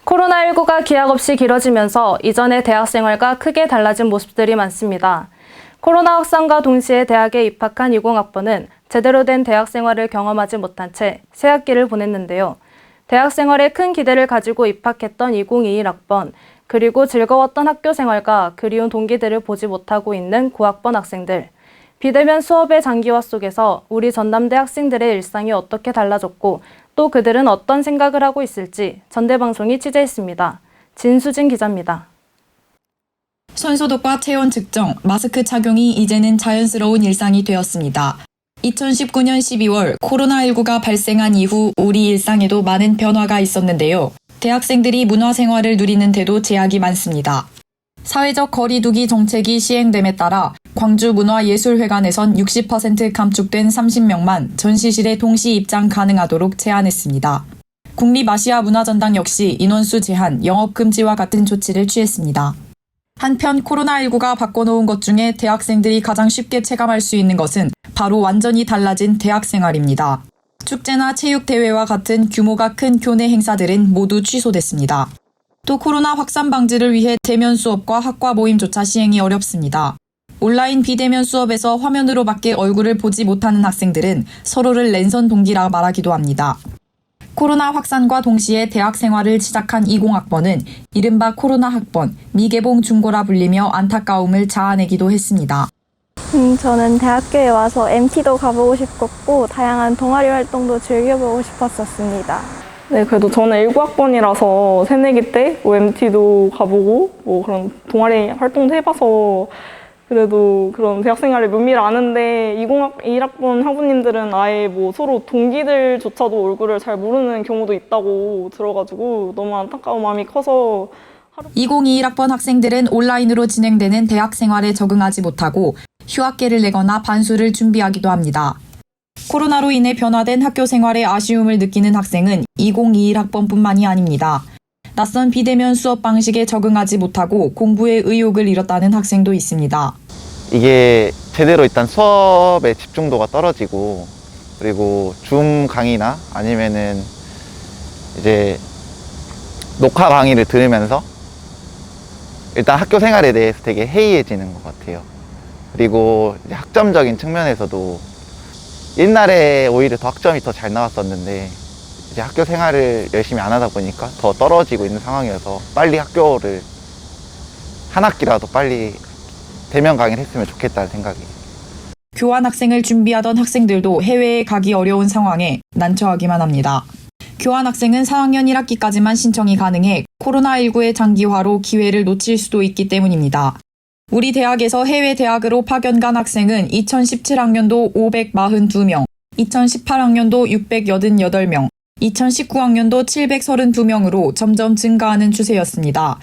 코로나19가 기약 없이 길어지면서 이전의 대학 생활과 크게 달라진 모습들이 많습니다. 코로나 확산과 동시에 대학에 입학한 20학번은 제대로 된 대학 생활을 경험하지 못한 채 새학기를 보냈는데요. 대학 생활에 큰 기대를 가지고 입학했던 2021학번, 그리고 즐거웠던 학교 생활과 그리운 동기들을 보지 못하고 있는 고학번 학생들. 비대면 수업의 장기화 속에서 우리 전남대 학생들의 일상이 어떻게 달라졌고 또 그들은 어떤 생각을 하고 있을지 전대방송이 취재했습니다. 진수진 기자입니다. 손소독과 체온 측정, 마스크 착용이 이제는 자연스러운 일상이 되었습니다. 2019년 12월 코로나19가 발생한 이후 우리 일상에도 많은 변화가 있었는데요. 대학생들이 문화생활을 누리는데도 제약이 많습니다. 사회적 거리두기 정책이 시행됨에 따라 광주문화예술회관에선 60% 감축된 30명만 전시실에 동시 입장 가능하도록 제한했습니다. 국립아시아문화전당 역시 인원수 제한, 영업 금지와 같은 조치를 취했습니다. 한편 코로나19가 바꿔놓은 것 중에 대학생들이 가장 쉽게 체감할 수 있는 것은 바로 완전히 달라진 대학 생활입니다. 축제나 체육대회와 같은 규모가 큰 교내 행사들은 모두 취소됐습니다. 또 코로나 확산 방지를 위해 대면 수업과 학과 모임조차 시행이 어렵습니다. 온라인 비대면 수업에서 화면으로밖에 얼굴을 보지 못하는 학생들은 서로를 랜선 동기라 말하기도 합니다. 코로나 확산과 동시에 대학 생활을 시작한 20학번은 이른바 코로나 학번, 미개봉 중고라 불리며 안타까움을 자아내기도 했습니다. 저는 대학교에 와서 MT도 가보고 싶었고 다양한 동아리 활동도 즐겨보고 싶었었습니다. 네, 그래도 저는 19학번이라서 새내기 때 MT도 가보고 그런 동아리 활동도 해봐서 그래도 그런 대학생활의 묘미를 아는데 2021학번 학부님들은 아예 서로 동기들조차도 얼굴을 잘 모르는 경우도 있다고 들어가지고 너무 안타까운 마음이 커서 2021학번 학생들은 온라인으로 진행되는 대학 생활에 적응하지 못하고 휴학계를 내거나 반수를 준비하기도 합니다. 코로나로 인해 변화된 학교 생활에 아쉬움을 느끼는 학생은 2021학번뿐만이 아닙니다. 낯선 비대면 수업 방식에 적응하지 못하고 공부에 의욕을 잃었다는 학생도 있습니다. 이게 제대로 일단 수업의 집중도가 떨어지고 그리고 줌 강의나 아니면은 이제 녹화 강의를 들으면서 일단 학교 생활에 대해서 되게 해이해지는 것 같아요. 그리고 이제 학점적인 측면에서도 옛날에 오히려 더 학점이 더 잘 나왔었는데 이제 학교 생활을 열심히 안 하다 보니까 더 떨어지고 있는 상황이어서 빨리 학교를 한 학기라도 빨리 대면 강의를 했으면 좋겠다는 생각이에요. 교환학생을 준비하던 학생들도 해외에 가기 어려운 상황에 난처하기만 합니다. 교환학생은 4학년 1학기까지만 신청이 가능해 코로나19의 장기화로 기회를 놓칠 수도 있기 때문입니다. 우리 대학에서 해외 대학으로 파견 간 학생은 2017학년도 542명, 2018학년도 688명, 2019학년도 732명으로 점점 증가하는 추세였습니다.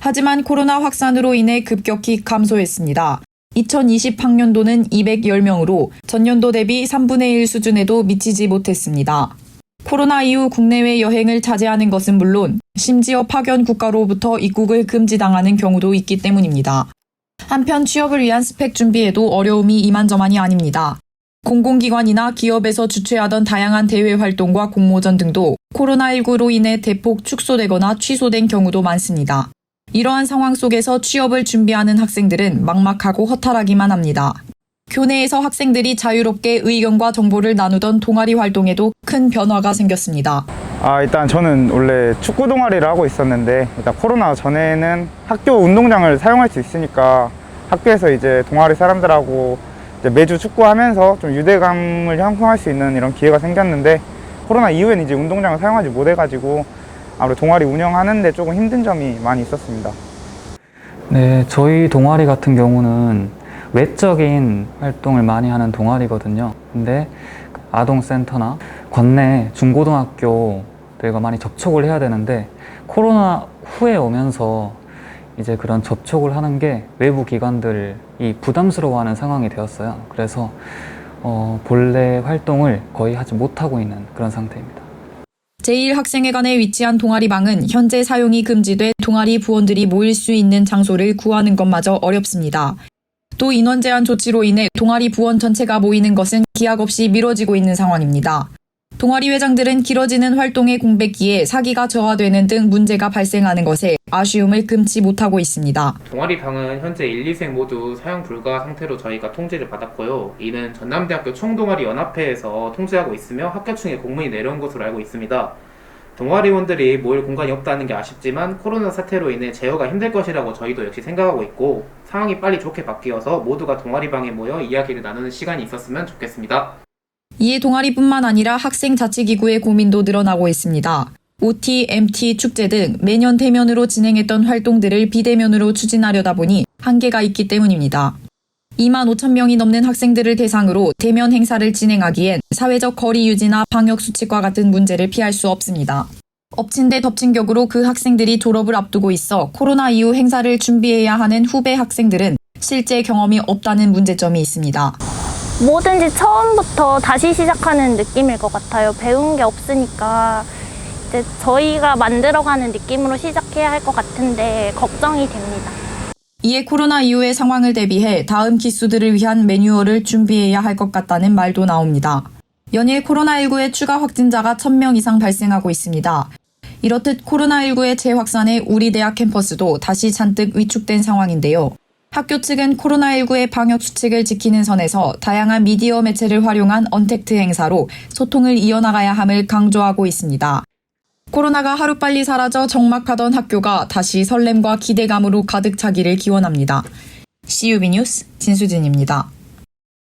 하지만 코로나 확산으로 인해 급격히 감소했습니다. 2020학년도는 210명으로 전년도 대비 3분의 1 수준에도 미치지 못했습니다. 코로나 이후 국내외 여행을 자제하는 것은 물론 심지어 파견 국가로부터 입국을 금지당하는 경우도 있기 때문입니다. 한편 취업을 위한 스펙 준비에도 어려움이 이만저만이 아닙니다. 공공기관이나 기업에서 주최하던 다양한 대외 활동과 공모전 등도 코로나19로 인해 대폭 축소되거나 취소된 경우도 많습니다. 이러한 상황 속에서 취업을 준비하는 학생들은 막막하고 허탈하기만 합니다. 교내에서 학생들이 자유롭게 의견과 정보를 나누던 동아리 활동에도 큰 변화가 생겼습니다. 일단 저는 원래 축구 동아리를 하고 있었는데 일단 코로나 전에는 학교 운동장을 사용할 수 있으니까 학교에서 이제 동아리 사람들하고 이제 매주 축구하면서 좀 유대감을 형성할 수 있는 이런 기회가 생겼는데 코로나 이후에는 이제 운동장을 사용하지 못해가지고 아무래도 동아리 운영하는데 조금 힘든 점이 많이 있었습니다. 네, 저희 동아리 같은 경우는 외적인 활동을 많이 하는 동아리거든요. 근데 아동센터나 관내 중고등학교들과 많이 접촉을 해야 되는데 코로나 후에 오면서 이제 그런 접촉을 하는 게 외부 기관들이 부담스러워하는 상황이 되었어요. 그래서 본래 활동을 거의 하지 못하고 있는 그런 상태입니다. 제1학생회관에 위치한 동아리방은 현재 사용이 금지돼 동아리 부원들이 모일 수 있는 장소를 구하는 것마저 어렵습니다. 또 인원 제한 조치로 인해 동아리 부원 전체가 모이는 것은 기약 없이 미뤄지고 있는 상황입니다. 동아리 회장들은 길어지는 활동의 공백기에 사기가 저하되는 등 문제가 발생하는 것에 아쉬움을 금치 못하고 있습니다. 동아리방은 현재 1, 2생 모두 사용 불가 상태로 저희가 통지를 받았고요. 이는 전남대학교 총동아리 연합회에서 통지하고 있으며 학교층에 공문이 내려온 것으로 알고 있습니다. 동아리원들이 모일 공간이 없다는 게 아쉽지만 코로나 사태로 인해 제어가 힘들 것이라고 저희도 역시 생각하고 있고 상황이 빨리 좋게 바뀌어서 모두가 동아리방에 모여 이야기를 나누는 시간이 있었으면 좋겠습니다. 이에 동아리뿐만 아니라 학생 자치기구의 고민도 늘어나고 있습니다. OT, MT, 축제 등 매년 대면으로 진행했던 활동들을 비대면으로 추진하려다 보니 한계가 있기 때문입니다. 2만 5천 명이 넘는 학생들을 대상으로 대면 행사를 진행하기엔 사회적 거리 유지나 방역 수칙과 같은 문제를 피할 수 없습니다. 엎친 데 덮친 격으로 그 학생들이 졸업을 앞두고 있어 코로나 이후 행사를 준비해야 하는 후배 학생들은 실제 경험이 없다는 문제점이 있습니다. 뭐든지 처음부터 다시 시작하는 느낌일 것 같아요. 배운 게 없으니까 이제 저희가 만들어가는 느낌으로 시작해야 할 것 같은데 걱정이 됩니다. 이에 코로나 이후의 상황을 대비해 다음 기수들을 위한 매뉴얼을 준비해야 할 것 같다는 말도 나옵니다. 연일 코로나19의 추가 확진자가 1,000명 이상 발생하고 있습니다. 이렇듯 코로나19의 재확산에 우리 대학 캠퍼스도 다시 잔뜩 위축된 상황인데요. 학교 측은 코로나19의 방역 수칙을 지키는 선에서 다양한 미디어 매체를 활용한 언택트 행사로 소통을 이어나가야 함을 강조하고 있습니다. 코로나가 하루빨리 사라져 적막하던 학교가 다시 설렘과 기대감으로 가득 차기를 기원합니다. CUB 뉴스 진수진입니다.